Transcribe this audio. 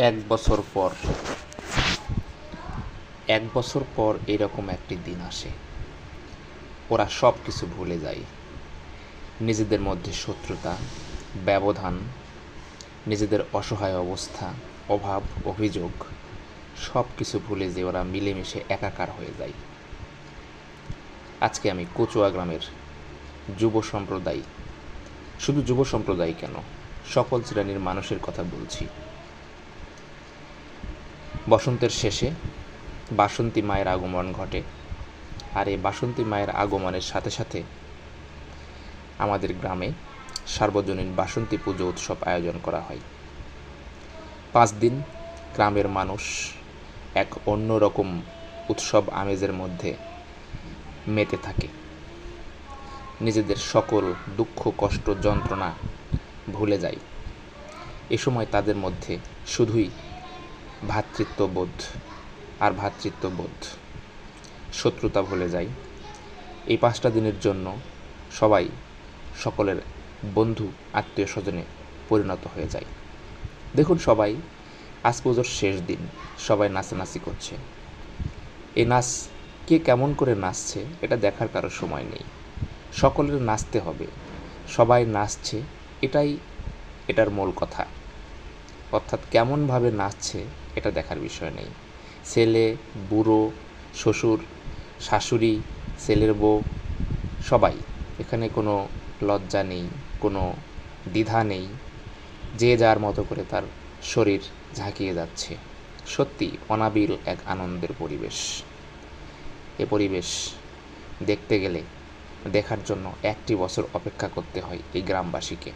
এক বছর পর এরকম একটি দিন আসে, ওরা সব কিছু ভুলে যায়। নিজেদের মধ্যে শত্রুতা, ব্যবধান, নিজেদের অসহায় অবস্থা, অভাব, অভিযোগ সব কিছু ভুলে যে ওরা মিলেমিশে একাকার হয়ে যায়। আজকে আমি কচুয়া গ্রামের যুব সম্প্রদায়, শুধু যুব সম্প্রদায় কেন, সকল শ্রেণীর মানুষের কথা বলছি। বসন্তের শেষে বাসন্তী মায়ের আগমন ঘটে, আর এই বাসন্তী মায়ের আগমনের সাথে সাথে আমাদের গ্রামে সার্বজনীন বাসন্তী পুজো উৎসব আয়োজন করা হয়। 5 দিন গ্রামের মানুষ এক অন্যরকম উৎসব আমেজের মধ্যে মেতে থাকে। নিজেদের সকল দুঃখ, কষ্ট, যন্ত্রণা ভুলে যায়। এ সময় তাদের মধ্যে শুধুই ভ্রাতৃত্ববোধ আর ভ্রাতৃত্ববোধ, শত্রুতা ভুলে যায়। এই 5টা দিনের জন্য সবাই সকলের বন্ধু, আত্মীয় স্বজনে পরিণত হয়ে যায়। দেখুন, সবাই আজ পুজোর শেষ দিন, সবাই নাচানাচি করছে। এই নাচ কে কেমন করে নাচছে এটা দেখার কারো সময় নেই। সকলের নাচতে হবে, সবাই নাচছে, এটার মূল কথা। অর্থাৎ কেমনভাবে নাচছে এটা দেখার বিষয় নেই। ছেলে, বুড়ো, শ্বশুর, শাশুড়ি, ছেলের বউ, সবাই, এখানে কোনো লজ্জা নেই, কোনো দ্বিধা নেই। যে যার মতো করে তার শরীর ঝাঁকিয়ে যাচ্ছে। সত্যি অনাবিল এক আনন্দের পরিবেশ। এ পরিবেশ দেখতে গেলে, দেখার জন্য 1টি বছর অপেক্ষা করতে হয় এই গ্রামবাসীকে।